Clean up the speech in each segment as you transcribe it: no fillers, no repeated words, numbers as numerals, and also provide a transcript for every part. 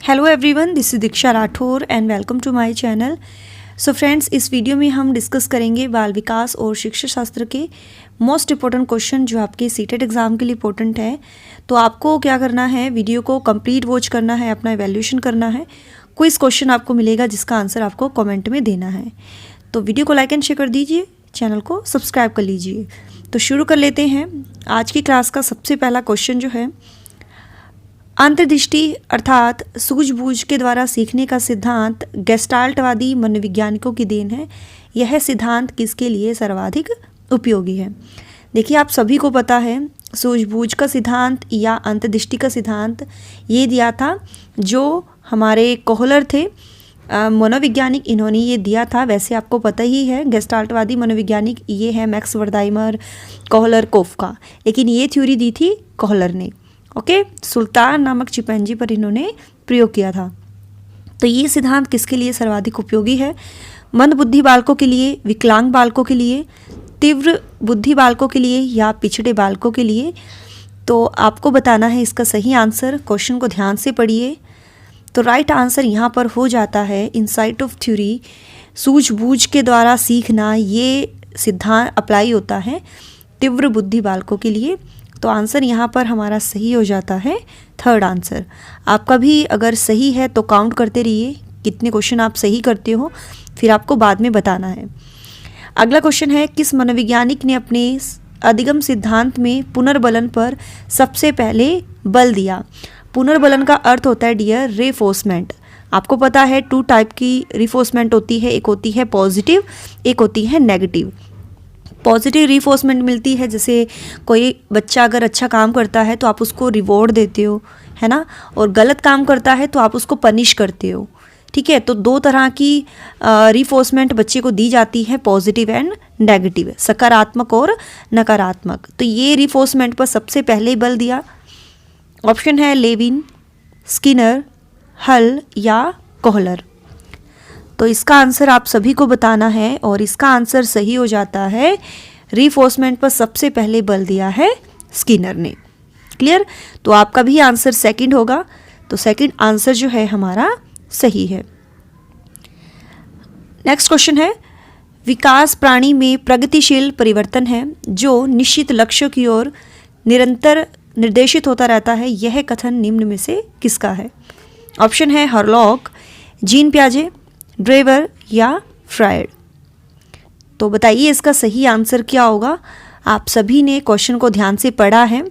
Hello everyone, this is Diksha Rathore and welcome to my channel. So friends, इस video में हम discuss करेंगे बाल विकास और शिक्षा शास्त्र के मोस्ट इंपॉर्टेंट क्वेश्चन जो आपके सीटेट एग्ज़ाम के लिए इंपॉर्टेंट है। तो आपको क्या करना है, वीडियो को कंप्लीट वॉच करना है, अपना एवेल्यूशन करना है। क्विज क्वेश्चन आपको मिलेगा जिसका आंसर आपको कमेंट में देना है। तो वीडियो को लाइक एंड शेयर कर दीजिए, चैनल को सब्सक्राइब कर लीजिए। तो शुरू कर लेते हैं आज की क्लास का। सबसे पहला क्वेश्चन जो है, अंतर्दृष्टि अर्थात सूझबूझ के द्वारा सीखने का सिद्धांत गेस्टाल्टवादी मनोवैज्ञानिकों की देन है। यह सिद्धांत किसके लिए सर्वाधिक उपयोगी है? देखिए, आप सभी को पता है सूझबूझ का सिद्धांत या अंतर्दृष्टि का सिद्धांत ये दिया था जो हमारे कोहलर थे, मनोवैज्ञानिक, इन्होंने ये दिया था। वैसे आपको पता ही है गेस्टाल्टवादी मनोवैज्ञानिक ये है मैक्स वर्दाइमर, कोहलर, कोफका, लेकिन ये थ्योरी दी थी कोहलर ने। ओके, सुल्तान नामक चिंपैंजी पर इन्होंने प्रयोग किया था। तो ये सिद्धांत किसके लिए सर्वाधिक उपयोगी है? मंद बुद्धि बालकों के लिए, विकलांग बालकों के लिए, तीव्र बुद्धि बालकों के लिए या पिछड़े बालकों के लिए? तो आपको बताना है इसका सही आंसर। क्वेश्चन को ध्यान से पढ़िए। तो राइट आंसर यहाँ पर हो जाता है इनसाइट ऑफ थ्योरी, सूझबूझ के द्वारा सीखना, ये सिद्धांत अप्लाई होता है तीव्र बुद्धि बालकों के लिए। तो आंसर यहाँ पर हमारा सही हो जाता है थर्ड आंसर। आपका भी अगर सही है तो काउंट करते रहिए कितने क्वेश्चन आप सही करते हो, फिर आपको बाद में बताना है। अगला क्वेश्चन है, किस मनोवैज्ञानिक ने अपने अधिगम सिद्धांत में पुनर्बलन पर सबसे पहले बल दिया? पुनर्बलन का अर्थ होता है डियर रेफोर्समेंट। आपको पता है 2 टाइप की रिफोर्समेंट होती है, एक होती है पॉजिटिव, एक होती है नेगेटिव। पॉजिटिव रिफोर्समेंट मिलती है, जैसे कोई बच्चा अगर अच्छा काम करता है तो आप उसको रिवॉर्ड देते हो, है ना, और गलत काम करता है तो आप उसको पनिश करते हो। ठीक है, तो 2 तरह की रिफोर्समेंट बच्चे को दी जाती है, पॉजिटिव एंड नेगेटिव, सकारात्मक और नकारात्मक। तो ये रिफोर्समेंट पर सबसे पहले बल दिया। ऑप्शन है लेविन, स्किनर, हल या कोहलर। तो इसका आंसर आप सभी को बताना है और इसका आंसर सही हो जाता है, रीफोर्समेंट पर सबसे पहले बल दिया है स्किनर ने। क्लियर? तो आपका भी आंसर सेकंड होगा। तो सेकंड आंसर जो है हमारा सही है। नेक्स्ट क्वेश्चन है, विकास प्राणी में प्रगतिशील परिवर्तन है जो निश्चित लक्ष्यों की ओर निरंतर निर्देशित होता रहता है। यह कथन निम्न में से किसका है? ऑप्शन है हरलॉक, जीन पियाजे, ड्रेवर या फ्रायड। तो बताइए इसका सही आंसर क्या होगा? आप सभी ने क्वेश्चन को ध्यान से पढ़ा है।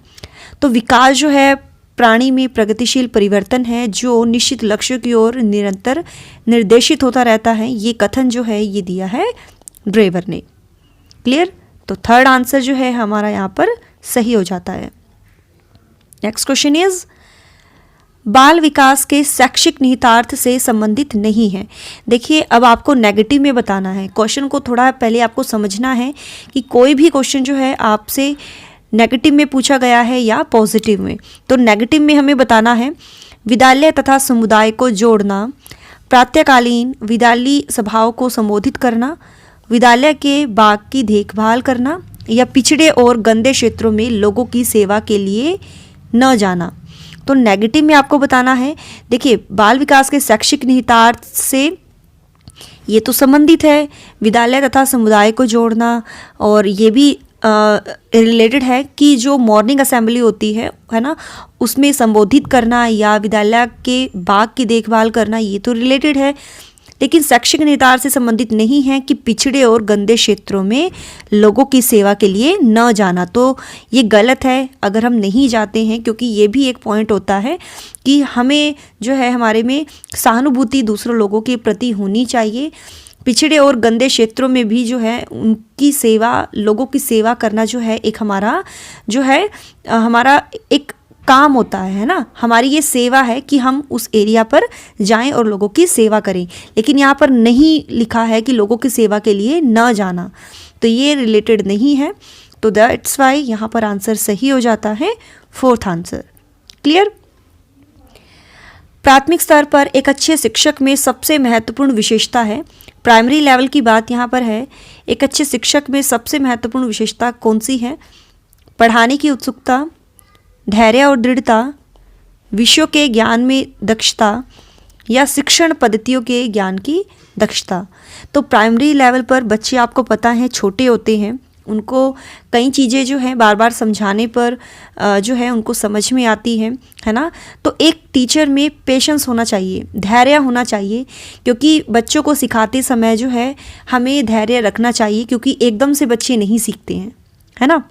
तो विकास जो है प्राणी में प्रगतिशील परिवर्तन है जो निश्चित लक्ष्यों की ओर निरंतर निर्देशित होता रहता है। ये कथन जो है ये दिया है ड्रेवर ने। क्लियर? तो थर्ड आंसर जो है हमारा यहाँ पर सही हो जाता है। नेक्स्ट क्वेश्चन इज, बाल विकास के शैक्षिक निहितार्थ से संबंधित नहीं है। देखिए, अब आपको नेगेटिव में बताना है। क्वेश्चन को थोड़ा पहले आपको समझना है कि कोई भी क्वेश्चन जो है आपसे नेगेटिव में पूछा गया है या पॉजिटिव में। तो नेगेटिव में हमें बताना है विद्यालय तथा समुदाय को जोड़ना, प्रातःकालीन विद्यालयी सभाओं को संबोधित करना, विद्यालय के बाग की देखभाल करना या पिछड़े और गंदे क्षेत्रों में लोगों की सेवा के लिए न जाना। तो नेगेटिव में आपको बताना है, देखिए बाल विकास के शैक्षिक निहितार्थ से ये तो संबंधित है, विद्यालय तथा समुदाय को जोड़ना, और ये भी रिलेटेड है कि जो मॉर्निंग असेंबली होती है ना, उसमें संबोधित करना या विद्यालय के बाग की देखभाल करना, ये तो रिलेटेड है। लेकिन शैक्षिक निहितार्थ से संबंधित नहीं है कि पिछड़े और गंदे क्षेत्रों में लोगों की सेवा के लिए न जाना। तो ये गलत है अगर हम नहीं जाते हैं, क्योंकि ये भी एक पॉइंट होता है कि हमें जो है हमारे में सहानुभूति दूसरों लोगों के प्रति होनी चाहिए। पिछड़े और गंदे क्षेत्रों में भी जो है उनकी सेवा, लोगों की सेवा करना जो है एक हमारा जो है हमारा एक काम होता है ना, हमारी ये सेवा है कि हम उस एरिया पर जाएं और लोगों की सेवा करें। लेकिन यहाँ पर नहीं लिखा है कि लोगों की सेवा के लिए न जाना, तो ये रिलेटेड नहीं है। तो दैट्स वाई यहाँ पर आंसर सही हो जाता है फोर्थ आंसर। क्लियर? प्राथमिक स्तर पर एक अच्छे शिक्षक में सबसे महत्वपूर्ण विशेषता है, प्राइमरी लेवल की बात यहाँ पर है, एक अच्छे शिक्षक में सबसे महत्वपूर्ण विशेषता कौन सी है? पढ़ाने की उत्सुकता, धैर्य और दृढ़ता, विषयों के ज्ञान में दक्षता, या शिक्षण पद्धतियों के ज्ञान की दक्षता। तो प्राइमरी लेवल पर बच्चे आपको पता है छोटे होते हैं, उनको कई चीज़ें जो है बार बार समझाने पर जो है उनको समझ में आती है ना। तो एक टीचर में पेशेंस होना चाहिए, धैर्य होना चाहिए, क्योंकि बच्चों को सिखाते समय जो है हमें धैर्य रखना चाहिए, क्योंकि एकदम से बच्चे नहीं सीखते हैं, है ना।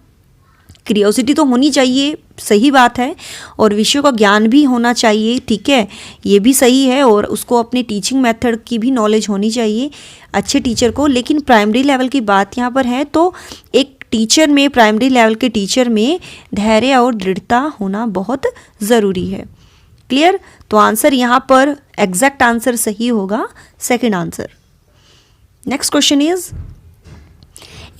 क्यूरियोसिटी तो होनी चाहिए, सही बात है, और विषयों का ज्ञान भी होना चाहिए, ठीक है, ये भी सही है, और उसको अपने टीचिंग मेथड की भी नॉलेज होनी चाहिए अच्छे टीचर को। लेकिन प्राइमरी लेवल की बात यहाँ पर है, तो एक टीचर में, प्राइमरी लेवल के टीचर में धैर्य और दृढ़ता होना बहुत ज़रूरी है। क्लियर? तो आंसर यहाँ पर एग्जैक्ट आंसर सही होगा second answer. Next question is,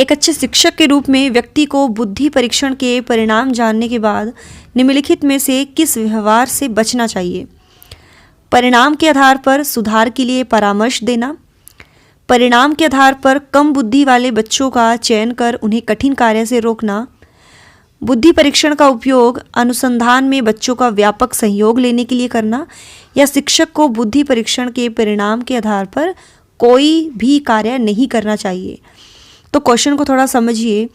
एक अच्छे शिक्षक के रूप में व्यक्ति को बुद्धि परीक्षण के परिणाम जानने के बाद निम्नलिखित में से किस व्यवहार से बचना चाहिए? परिणाम के आधार पर सुधार के लिए परामर्श देना, परिणाम के आधार पर कम बुद्धि वाले बच्चों का चयन कर उन्हें कठिन कार्य से रोकना, बुद्धि परीक्षण का उपयोग अनुसंधान में बच्चों का व्यापक सहयोग लेने के लिए करना, या शिक्षक को बुद्धि परीक्षण के परिणाम के आधार पर कोई भी कार्य नहीं करना चाहिए। तो क्वेश्चन को थोड़ा समझिए।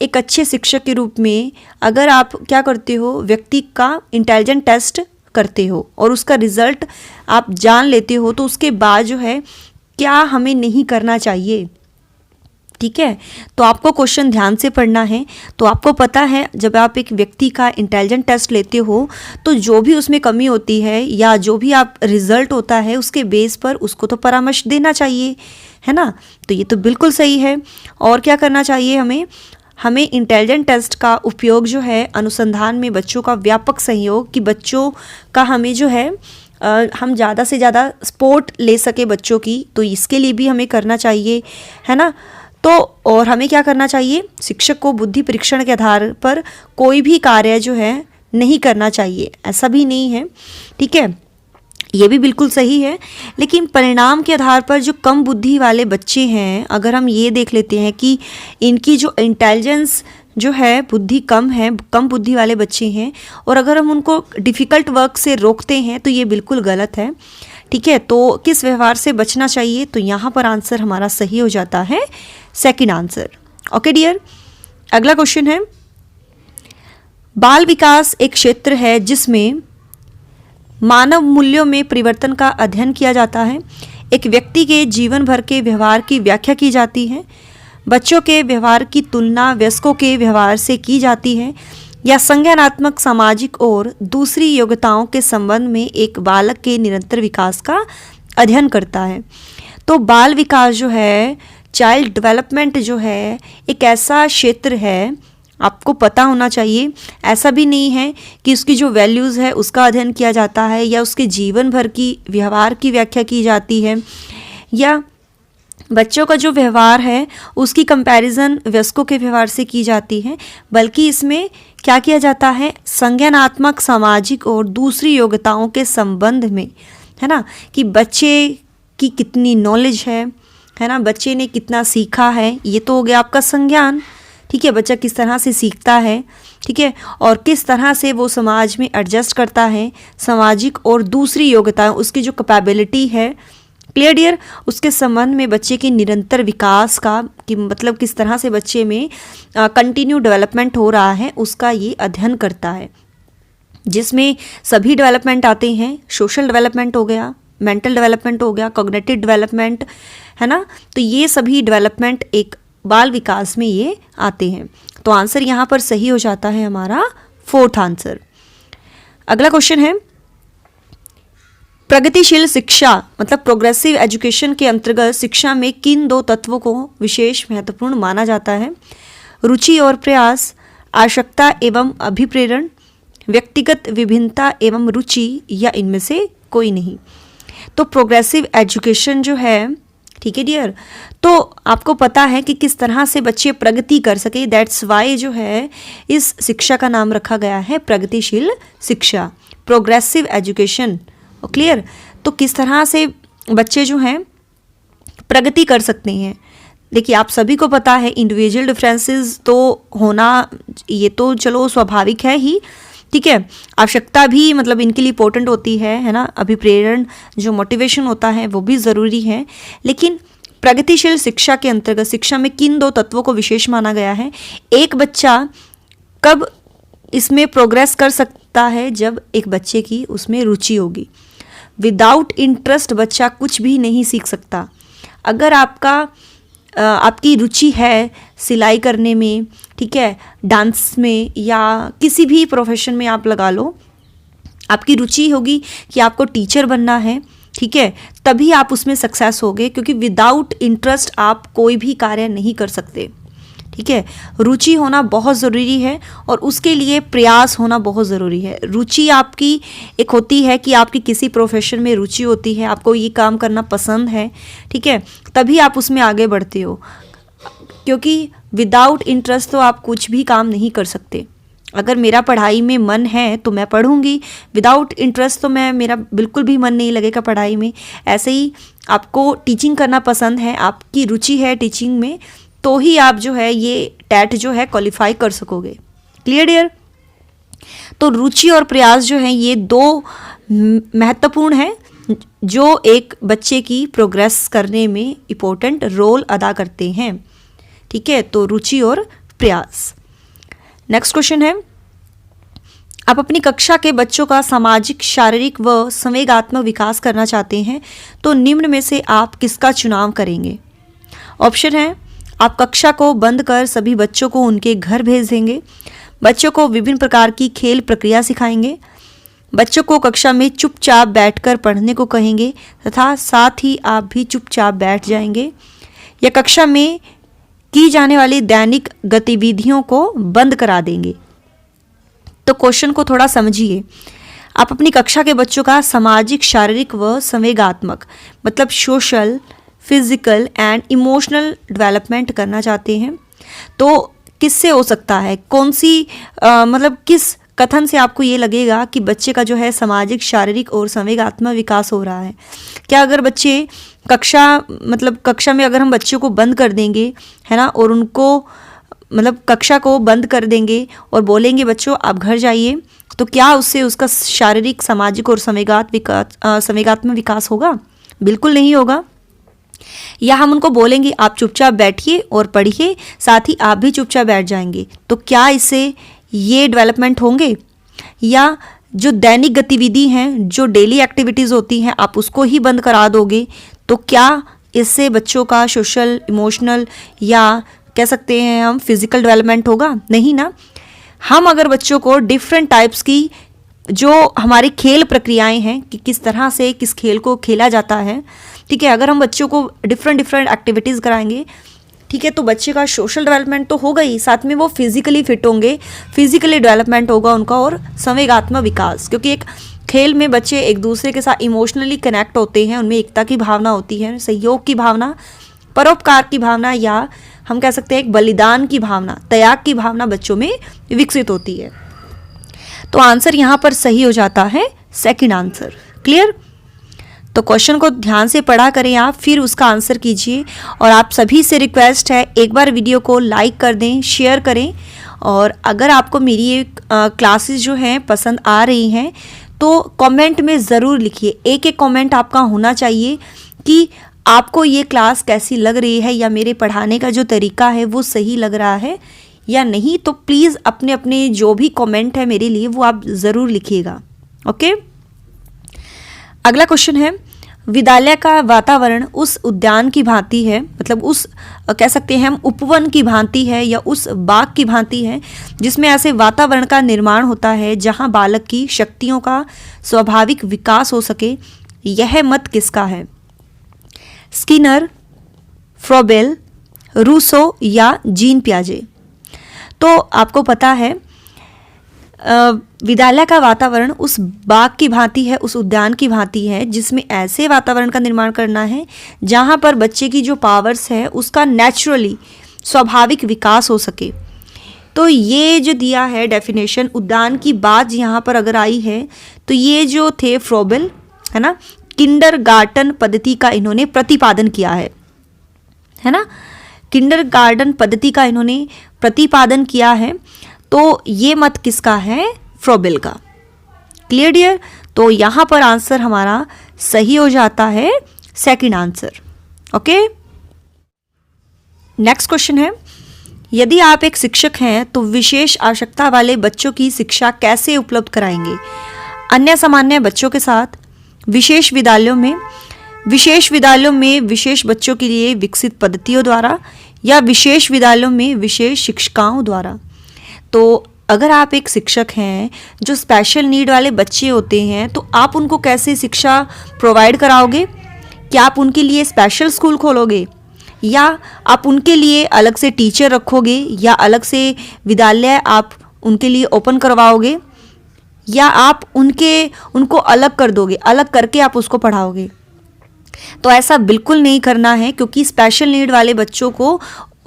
एक अच्छे शिक्षक के रूप में अगर आप क्या करते हो, व्यक्ति का इंटेलिजेंट टेस्ट करते हो और उसका रिजल्ट आप जान लेते हो, तो उसके बाद जो है क्या हमें नहीं करना चाहिए, ठीक है। तो आपको क्वेश्चन ध्यान से पढ़ना है। तो आपको पता है जब आप एक व्यक्ति का इंटेलिजेंट टेस्ट लेते हो, तो जो भी उसमें कमी होती है या जो भी आप रिजल्ट होता है उसके बेस पर उसको तो परामर्श देना चाहिए, है ना। तो ये तो बिल्कुल सही है। और क्या करना चाहिए हमें इंटेलिजेंट टेस्ट का उपयोग जो है अनुसंधान में बच्चों का व्यापक सहयोग, कि बच्चों का हमें जो है हम ज़्यादा से ज़्यादा सपोर्ट ले सके बच्चों की, तो इसके लिए भी हमें करना चाहिए, है ना। तो और हमें क्या करना चाहिए, शिक्षक को बुद्धि परीक्षण के आधार पर कोई भी कार्य जो है नहीं करना चाहिए, ऐसा भी नहीं है, ठीक है, ये भी बिल्कुल सही है। लेकिन परिणाम के आधार पर जो कम बुद्धि वाले बच्चे हैं, अगर हम ये देख लेते हैं कि इनकी जो इंटेलिजेंस जो है, बुद्धि कम है, कम बुद्धि वाले बच्चे हैं, और अगर हम उनको डिफ़िकल्ट वर्क से रोकते हैं तो ये बिल्कुल गलत है, ठीक है। तो किस व्यवहार से बचना चाहिए? तो यहाँ पर आंसर हमारा सही हो जाता है सेकंड आंसर। ओके डियर, अगला क्वेश्चन है, बाल विकास एक क्षेत्र है जिसमें मानव मूल्यों में परिवर्तन का अध्ययन किया जाता है। एक व्यक्ति के जीवन भर के व्यवहार की व्याख्या की जाती है। बच्चों के व्यवहार की तुलना वयस्कों के व्यवहार से की जाती है, या संज्ञानात्मक, सामाजिक और दूसरी योग्यताओं के संबंध में एक बालक के निरंतर विकास का अध्ययन करता है। तो बाल विकास जो है, चाइल्ड डेवलपमेंट जो है, एक ऐसा क्षेत्र है, आपको पता होना चाहिए। ऐसा भी नहीं है कि उसकी जो वैल्यूज़ है उसका अध्ययन किया जाता है, या उसके जीवन भर की व्यवहार की व्याख्या की जाती है, या बच्चों का जो व्यवहार है उसकी कंपैरिजन वयस्कों के व्यवहार से की जाती है, बल्कि इसमें क्या किया जाता है, संज्ञानात्मक, सामाजिक और दूसरी योग्यताओं के संबंध में, है ना, कि बच्चे की कितनी नॉलेज है ना, बच्चे ने कितना सीखा है, ये तो हो गया आपका संज्ञान, ठीक है, बच्चा किस तरह से सीखता है, ठीक है, और किस तरह से वो समाज में एडजस्ट करता है, सामाजिक और दूसरी योग्यताएं, उसकी जो कैपेबिलिटी है, क्लियर डियर, उसके संबंध में बच्चे के निरंतर विकास का, कि मतलब किस तरह से बच्चे में कंटिन्यू डेवलपमेंट हो रहा है, उसका ये अध्ययन करता है, जिसमें सभी डेवलपमेंट आते हैं। सोशल डेवलपमेंट हो गया, मेंटल डेवलपमेंट हो गया, कॉग्निटिव डेवलपमेंट, है ना। तो ये सभी डेवलपमेंट एक बाल विकास में ये आते हैं। तो आंसर यहाँ पर सही हो जाता है हमारा फोर्थ आंसर। अगला क्वेश्चन है, प्रगतिशील शिक्षा मतलब प्रोग्रेसिव एजुकेशन के अंतर्गत शिक्षा में किन दो तत्वों को विशेष महत्वपूर्ण माना जाता है? रुचि और प्रयास, आवश्यकता एवं अभिप्रेरण, व्यक्तिगत विभिन्नता एवं रुचि, या इनमें से कोई नहीं। तो प्रोग्रेसिव एजुकेशन जो है, ठीक है डियर, तो आपको पता है कि किस तरह से बच्चे प्रगति कर सके, दैट्स वाई जो है इस शिक्षा का नाम रखा गया है प्रगतिशील शिक्षा, प्रोग्रेसिव एजुकेशन। क्लियर? तो किस तरह से बच्चे जो हैं प्रगति कर सकते हैं। देखिए आप सभी को पता है इंडिविजुअल डिफरेंसेस तो होना, ये तो चलो स्वाभाविक है ही, ठीक है। आवश्यकता भी मतलब इनके लिए इंपॉर्टेंट होती है ना। अभिप्रेरण जो मोटिवेशन होता है वो भी ज़रूरी है। लेकिन प्रगतिशील शिक्षा के अंतर्गत शिक्षा में किन 2 तत्वों को विशेष माना गया है? एक बच्चा कब इसमें प्रोग्रेस कर सकता है? जब एक बच्चे की उसमें रुचि होगी। विदाउट इंटरेस्ट बच्चा कुछ भी नहीं सीख सकता। अगर आपकी रुचि है सिलाई करने में, ठीक है, डांस में या किसी भी प्रोफेशन में आप लगा लो, आपकी रुचि होगी कि आपको टीचर बनना है, ठीक है, तभी आप उसमें सक्सेस होगे, क्योंकि विदाउट इंटरेस्ट आप कोई भी कार्य नहीं कर सकते। ठीक है, रुचि होना बहुत ज़रूरी है और उसके लिए प्रयास होना बहुत ज़रूरी है। रुचि आपकी एक होती है कि आपकी किसी प्रोफेशन में रुचि होती है, आपको ये काम करना पसंद है, ठीक है, तभी आप उसमें आगे बढ़ते हो, क्योंकि विदाउट इंटरेस्ट तो आप कुछ भी काम नहीं कर सकते। अगर मेरा पढ़ाई में मन है तो मैं पढ़ूंगी, विदाउट इंटरेस्ट तो मेरा बिल्कुल भी मन नहीं लगेगा पढ़ाई में। ऐसे ही आपको टीचिंग करना पसंद है, आपकी रुचि है टीचिंग में, तो ही आप जो है ये टेट जो है क्वालिफाई कर सकोगे। Clear dear? तो रुचि और प्रयास जो है ये 2 महत्वपूर्ण हैं जो एक बच्चे की प्रोग्रेस करने में इम्पोर्टेंट रोल अदा करते हैं। ठीक है, तो रुचि और प्रयास। नेक्स्ट क्वेश्चन है, आप अपनी कक्षा के बच्चों का सामाजिक, शारीरिक व संवेगात्मक विकास करना चाहते हैं तो निम्न में से आप किसका चुनाव करेंगे? ऑप्शन है, आप कक्षा को बंद कर सभी बच्चों को उनके घर भेज देंगे, बच्चों को विभिन्न प्रकार की खेल प्रक्रिया सिखाएंगे, बच्चों को कक्षा में चुपचाप बैठकर पढ़ने को कहेंगे तथा साथ ही आप भी चुपचाप बैठ जाएंगे, या कक्षा में की जाने वाली दैनिक गतिविधियों को बंद करा देंगे। तो क्वेश्चन को थोड़ा समझिए। आप अपनी कक्षा के बच्चों का सामाजिक, शारीरिक व संवेगात्मक मतलब social, physical and emotional development करना चाहते हैं, तो किससे हो सकता है? कौन सी मतलब किस कथन से आपको ये लगेगा कि बच्चे का जो है सामाजिक, शारीरिक और संवेगात्मक विकास हो रहा है? क्या अगर बच्चे कक्षा में अगर हम बच्चों को बंद कर देंगे, है ना, और उनको मतलब कक्षा को बंद कर देंगे और बोलेंगे बच्चों आप घर जाइए, तो क्या उससे उसका शारीरिक, सामाजिक और संवेगात्मक विकास होगा? बिल्कुल नहीं होगा। या हम उनको बोलेंगे आप चुपचाप बैठिए और पढ़िए, साथ ही आप भी चुपचाप बैठ जाएंगे, तो क्या इससे ये डेवलपमेंट होंगे? या जो दैनिक गतिविधि हैं, जो डेली एक्टिविटीज़ होती हैं, आप उसको ही बंद करा दोगे, तो क्या इससे बच्चों का सोशल, इमोशनल या कह सकते हैं हम फिजिकल डेवलपमेंट होगा? नहीं ना। हम अगर बच्चों को डिफरेंट टाइप्स की जो हमारी खेल प्रक्रियाएं हैं कि किस तरह से किस खेल को खेला जाता है, ठीक है, अगर हम बच्चों को डिफरेंट एक्टिविटीज़ कराएंगे, ठीक है, तो बच्चे का सोशल डेवलपमेंट तो होगा ही, साथ में वो फिजिकली फिट होंगे, फिजिकली डेवलपमेंट होगा उनका, और संवेगात्मक विकास, क्योंकि एक खेल में बच्चे एक दूसरे के साथ इमोशनली कनेक्ट होते हैं, उनमें एकता की भावना होती है, सहयोग की भावना, परोपकार की भावना, या हम कह सकते हैं एक बलिदान की भावना, त्याग की भावना बच्चों में विकसित होती है। तो आंसर यहाँ पर सही हो जाता है सेकंड आंसर। क्लियर? तो क्वेश्चन को ध्यान से पढ़ा करें आप, फिर उसका आंसर कीजिए। और आप सभी से रिक्वेस्ट है एक बार वीडियो को लाइक कर दें, शेयर करें, और अगर आपको मेरी ये क्लासेस जो हैं पसंद आ रही हैं तो कमेंट में ज़रूर लिखिए। एक एक कमेंट आपका होना चाहिए कि आपको ये क्लास कैसी लग रही है, या मेरे पढ़ाने का जो तरीका है वो सही लग रहा है या नहीं। तो प्लीज़ अपने अपने जो भी कमेंट है मेरे लिए वो आप ज़रूर लिखिएगा। ओके, अगला क्वेश्चन है, विद्यालय का वातावरण उस उद्यान की भांति है, मतलब उस कह सकते हैं हम उपवन की भांति है, या उस बाग की भांति है जिसमें ऐसे वातावरण का निर्माण होता है जहां बालक की शक्तियों का स्वाभाविक विकास हो सके। यह मत किसका है? स्किनर, फ्रोबेल, रूसो या जीन पियाजे? तो आपको पता है विद्यालय का वातावरण उस बाग की भांति है, उस उद्यान की भांति है जिसमें ऐसे वातावरण का निर्माण करना है जहां पर बच्चे की जो पावर्स है उसका नेचुरली, स्वाभाविक विकास हो सके। तो ये जो दिया है डेफिनेशन, उद्यान की बात यहाँ पर अगर आई है तो ये जो थे फ्रोबेल, है ना, किंडरगार्टन पद्धति का इन्होंने प्रतिपादन किया है ना, किंडरगार्टन पद्धति का इन्होंने प्रतिपादन किया है। तो ये मत किसका है? फ्रोबेल का। Clear dear? तो यहाँ पर आंसर हमारा सही हो जाता है second answer. Okay, next question है, यदि आप एक शिक्षक हैं तो विशेष आवश्यकता वाले बच्चों की शिक्षा कैसे उपलब्ध कराएंगे? अन्य सामान्य बच्चों के साथ, विशेष विद्यालयों में विशेष बच्चों के लिए विकसित पद्धतियों द्वारा, या विशेष विद्यालयों में विशेष शिक्षिकाओं द्वारा। तो अगर आप एक शिक्षक हैं जो स्पेशल नीड वाले बच्चे होते हैं तो आप उनको कैसे शिक्षा प्रोवाइड कराओगे? क्या आप उनके लिए स्पेशल स्कूल खोलोगे, या आप उनके लिए अलग से टीचर रखोगे, या अलग से विद्यालय आप उनके लिए ओपन करवाओगे, या आप उनको अलग कर दोगे, अलग करके आप उसको पढ़ाओगे? तो ऐसा बिल्कुल नहीं करना है, क्योंकि स्पेशल नीड वाले बच्चों को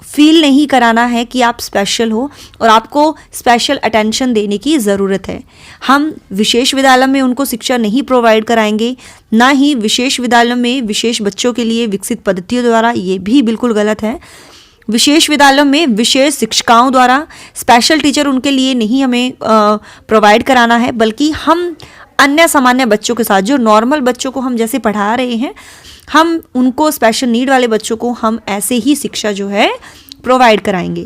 फील नहीं कराना है कि आप स्पेशल हो और आपको स्पेशल अटेंशन देने की ज़रूरत है। हम विशेष विद्यालय में उनको शिक्षा नहीं प्रोवाइड कराएंगे, ना ही विशेष विद्यालय में विशेष बच्चों के लिए विकसित पद्धतियों द्वारा, ये भी बिल्कुल गलत है। विशेष विद्यालयों में विशेष शिक्षिकाओं द्वारा स्पेशल टीचर उनके लिए नहीं हमें प्रोवाइड कराना है, बल्कि हम अन्य सामान्य बच्चों के साथ, जो नॉर्मल बच्चों को हम जैसे पढ़ा रहे हैं, हम उनको स्पेशल नीड वाले बच्चों को हम ऐसे ही शिक्षा जो है प्रोवाइड कराएंगे।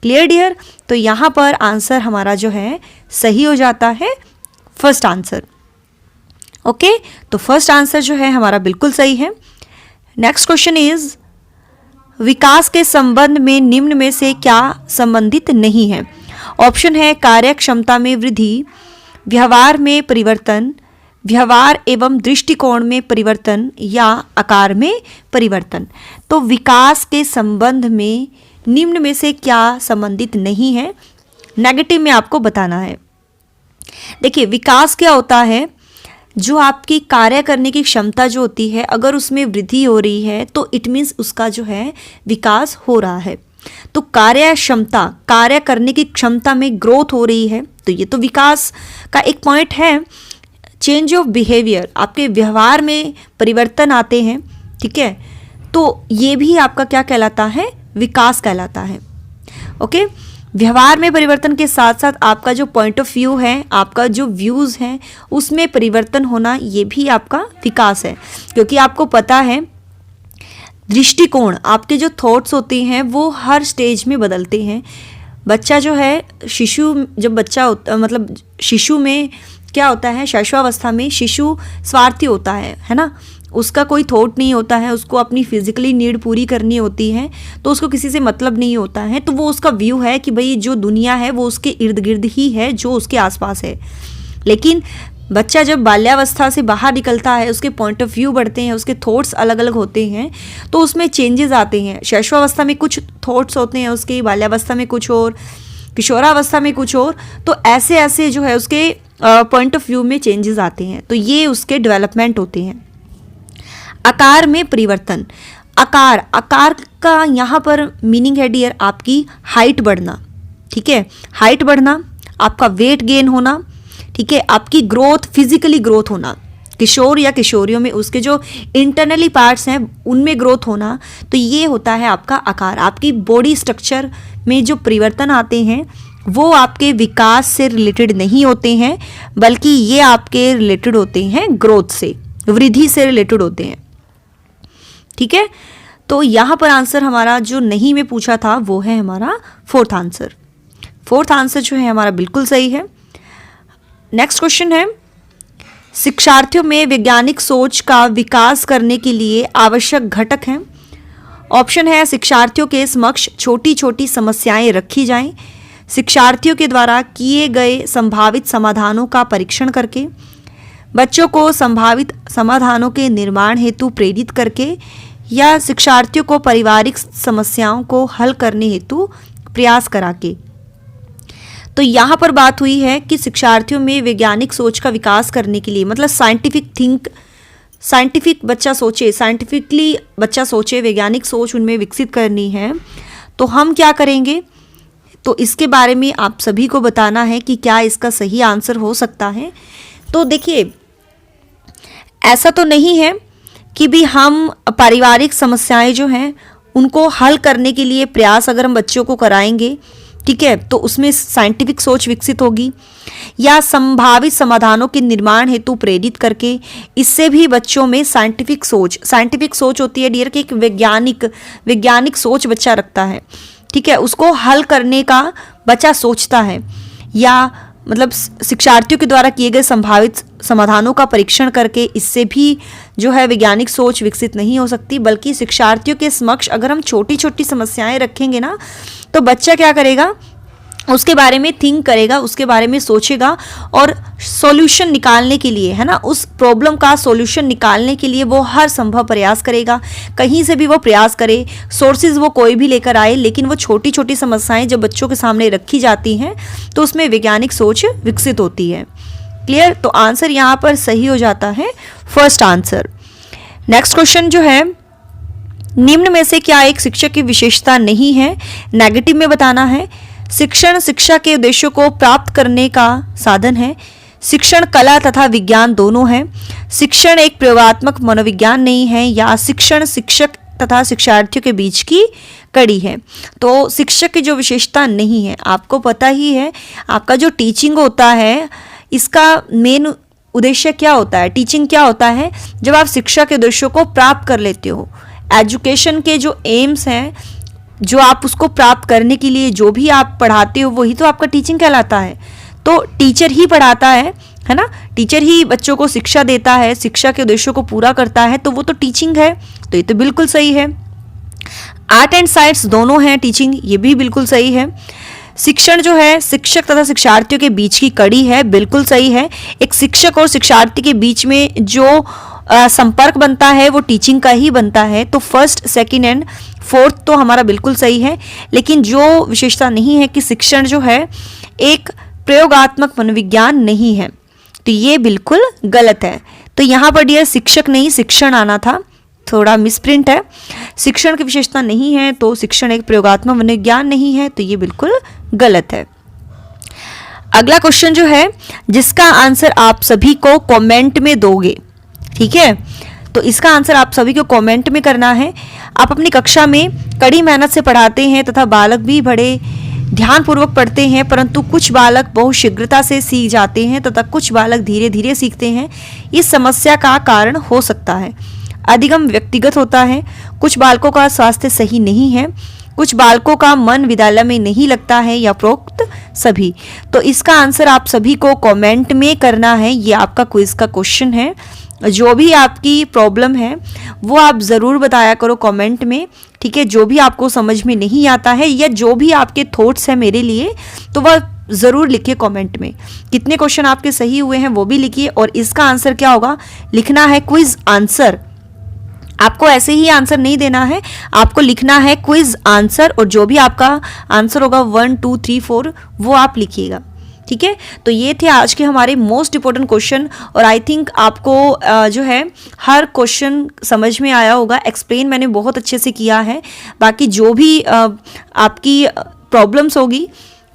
Clear dear? तो यहाँ पर आंसर हमारा जो है सही हो जाता है फर्स्ट आंसर। ओके, तो फर्स्ट आंसर जो है हमारा बिल्कुल सही है। नेक्स्ट क्वेश्चन इज, विकास के संबंध में निम्न में से क्या संबंधित नहीं है? ऑप्शन है कार्य क्षमता में वृद्धि, व्यवहार में परिवर्तन, व्यवहार एवं दृष्टिकोण में परिवर्तन, या आकार में परिवर्तन। तो विकास के संबंध में निम्न में से क्या संबंधित नहीं है? नेगेटिव में आपको बताना है। देखिए, विकास क्या होता है? जो आपकी कार्य करने की क्षमता जो होती है, अगर उसमें वृद्धि हो रही है तो इट मीन्स उसका जो है विकास हो रहा है। तो कार्य क्षमता, कार्य करने की क्षमता में ग्रोथ हो रही है, तो ये तो विकास का एक पॉइंट है। चेंज ऑफ बिहेवियर, आपके व्यवहार में परिवर्तन आते हैं, ठीक है, तो ये भी आपका क्या कहलाता है? विकास कहलाता है। ओके, व्यवहार में परिवर्तन के साथ साथ आपका जो पॉइंट ऑफ व्यू है, आपका जो व्यूज़ हैं, उसमें परिवर्तन होना, ये भी आपका विकास है। क्योंकि आपको पता है दृष्टिकोण, आपके जो थॉट्स होते हैं वो हर स्टेज में बदलते हैं। बच्चा जो है, जब बच्चा होता, मतलब शिशु में क्या होता है, शैशवावस्था में शिशु स्वार्थी होता है ना, उसका कोई थॉट नहीं होता है, उसको अपनी फिजिकली नीड पूरी करनी होती है, तो उसको किसी से मतलब नहीं होता है। तो वो उसका व्यू है कि भाई जो दुनिया है वो उसके इर्द गिर्द ही है, जो उसके आसपास है। लेकिन बच्चा जब बाल्यावस्था से बाहर निकलता है, उसके पॉइंट ऑफ व्यू बढ़ते हैं, उसके थॉट्स अलग अलग होते हैं, तो उसमें चेंजेस आते हैं। शैशवावस्था में कुछ थॉट्स होते हैं उसके, बाल्यावस्था में कुछ और, किशोरावस्था में कुछ और, तो ऐसे ऐसे जो है उसके पॉइंट ऑफ व्यू में चेंजेस आते हैं। तो ये उसके डेवलपमेंट होते हैं। आकार में परिवर्तन, आकार का यहाँ पर मीनिंग है डियर आपकी हाइट बढ़ना, ठीक है, हाइट बढ़ना, आपका वेट गेन होना, ठीक है, आपकी ग्रोथ, फिजिकली ग्रोथ होना, किशोर या किशोरियों में उसके जो इंटरनली पार्ट्स हैं उनमें ग्रोथ होना, तो ये होता है आपका आकार। आपकी बॉडी स्ट्रक्चर में जो परिवर्तन आते हैं वो आपके विकास से रिलेटेड नहीं होते हैं, बल्कि ये आपके रिलेटेड होते हैं ग्रोथ से, वृद्धि से रिलेटेड होते हैं, ठीक है। तो यहाँ पर आंसर हमारा जो नहीं में पूछा था वो है हमारा फोर्थ आंसर। फोर्थ आंसर जो है हमारा बिल्कुल सही है। नेक्स्ट क्वेश्चन है, शिक्षार्थियों में वैज्ञानिक सोच का विकास करने के लिए आवश्यक घटक हैं। ऑप्शन है शिक्षार्थियों के समक्ष छोटी छोटी समस्याएं रखी जाएं, शिक्षार्थियों के द्वारा किए गए संभावित समाधानों का परीक्षण करके, बच्चों को संभावित समाधानों के निर्माण हेतु प्रेरित करके, या शिक्षार्थियों को पारिवारिक समस्याओं को हल करने हेतु प्रयास करा के। तो यहाँ पर बात हुई है कि शिक्षार्थियों में वैज्ञानिक सोच का विकास करने के लिए, मतलब साइंटिफिक बच्चा सोचे, साइंटिफिकली बच्चा सोचे, वैज्ञानिक सोच उनमें विकसित करनी है, तो हम क्या करेंगे? तो इसके बारे में आप सभी को बताना है कि क्या इसका सही आंसर हो सकता है। तो देखिए, ऐसा तो नहीं है कि भी हम पारिवारिक समस्याएं जो हैं उनको हल करने के लिए प्रयास अगर हम बच्चों को कराएंगे ठीक है, तो उसमें साइंटिफिक सोच विकसित होगी, या संभावित समाधानों के निर्माण हेतु प्रेरित करके, इससे भी बच्चों में साइंटिफिक सोच होती है डियर कि एक वैज्ञानिक सोच बच्चा रखता है, ठीक है, उसको हल करने का बच्चा सोचता है, या मतलब शिक्षार्थियों के द्वारा किए गए संभावित समाधानों का परीक्षण करके, इससे भी जो है वैज्ञानिक सोच विकसित नहीं हो सकती, बल्कि शिक्षार्थियों के समक्ष अगर हम छोटी छोटी समस्याएं रखेंगे ना, तो बच्चा क्या करेगा, उसके बारे में थिंक करेगा, उसके बारे में सोचेगा और सॉल्यूशन निकालने के लिए, है ना, उस प्रॉब्लम का सॉल्यूशन निकालने के लिए वो हर संभव प्रयास करेगा। कहीं से भी वो प्रयास करे, सोर्सेज वो कोई भी लेकर आए, लेकिन वो छोटी छोटी समस्याएं जब बच्चों के सामने रखी जाती हैं तो उसमें वैज्ञानिक सोच विकसित होती है। क्लियर? तो आंसर यहाँ पर सही हो जाता है फर्स्ट आंसर। नेक्स्ट क्वेश्चन जो है, निम्न में से क्या एक शिक्षक की विशेषता नहीं है? नेगेटिव में बताना है। शिक्षण शिक्षा के उद्देश्यों को प्राप्त करने का साधन है। शिक्षण कला तथा विज्ञान दोनों है। शिक्षण एक प्रयोगात्मक मनोविज्ञान नहीं है, या शिक्षण शिक्षक तथा शिक्षार्थियों के बीच की कड़ी है। तो शिक्षक की जो विशेषता नहीं है, आपको पता ही है, आपका जो टीचिंग होता है इसका मेन उद्देश्य क्या होता है, टीचिंग क्या होता है, जब आप शिक्षा के उद्देश्यों को प्राप्त कर लेते हो। एजुकेशन के जो एम्स हैं, जो आप उसको प्राप्त करने के लिए जो भी आप पढ़ाते हो, वही तो आपका टीचिंग कहलाता है। तो टीचर ही पढ़ाता है ना, टीचर ही बच्चों को शिक्षा देता है, शिक्षा के उद्देश्यों को पूरा करता है, तो वो तो टीचिंग है। तो ये तो बिल्कुल सही है। आर्ट एंड साइंस दोनों हैं टीचिंग, ये भी बिल्कुल सही है। शिक्षण जो है शिक्षक तथा शिक्षार्थियों के बीच की कड़ी है, बिल्कुल सही है। एक शिक्षक और शिक्षार्थी के बीच में जो संपर्क बनता है वो टीचिंग का ही बनता है। तो फर्स्ट, सेकंड एंड फोर्थ तो हमारा बिल्कुल सही है। लेकिन जो विशेषता नहीं है कि शिक्षण जो है एक प्रयोगात्मक मनोविज्ञान नहीं है, तो ये बिल्कुल गलत है। तो यहाँ पर डियर शिक्षक नहीं शिक्षण आना था, थोड़ा मिसप्रिंट है। शिक्षण की विशेषता नहीं है तो शिक्षण एक प्रयोगात्मक मनोविज्ञान नहीं है, तो ये बिल्कुल गलत है। अगला क्वेश्चन जो है, जिसका आंसर आप सभी को कमेंट में दोगे, ठीक है, तो इसका आंसर आप सभी को कमेंट में करना है। आप अपनी कक्षा में कड़ी मेहनत से पढ़ाते हैं तथा बालक भी बड़े ध्यानपूर्वक पढ़ते हैं, परंतु कुछ बालक बहुत शीघ्रता से सीख जाते हैं तथा कुछ बालक धीरे धीरे सीखते हैं। इस समस्या का कारण हो सकता है अधिगम व्यक्तिगत होता है, कुछ बालकों का स्वास्थ्य सही नहीं है, कुछ बालकों का मन विद्यालय में नहीं लगता है, या प्रोक्त सभी। तो इसका आंसर आप सभी को कमेंट में करना है। ये आपका क्विज का क्वेश्चन है। जो भी आपकी प्रॉब्लम है वो आप ज़रूर बताया करो कमेंट में, ठीक है। जो भी आपको समझ में नहीं आता है या जो भी आपके थॉट्स हैं मेरे लिए, तो वह ज़रूर लिखिए कमेंट में। कितने क्वेश्चन आपके सही हुए हैं वो भी लिखिए, और इसका आंसर क्या होगा लिखना है क्विज आंसर। आपको ऐसे ही आंसर नहीं देना है, आपको लिखना है क्विज आंसर, और जो भी आपका आंसर होगा 1 2 3 4 वो आप लिखिएगा, ठीक है। तो ये थे आज के हमारे मोस्ट इंपॉर्टेंट क्वेश्चन, और आई थिंक आपको जो है हर क्वेश्चन समझ में आया होगा। एक्सप्लेन मैंने बहुत अच्छे से किया है। बाकी जो भी आपकी प्रॉब्लम्स होगी,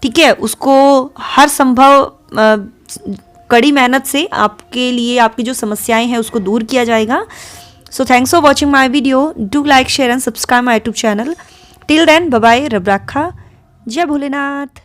ठीक है, उसको हर संभव कड़ी मेहनत से आपके लिए आपकी जो समस्याएं हैं उसको दूर किया जाएगा। So thanks for watching my video. Do like, share and subscribe my YouTube channel. Till then, bye bye. रब राखा। जय भोलेनाथ।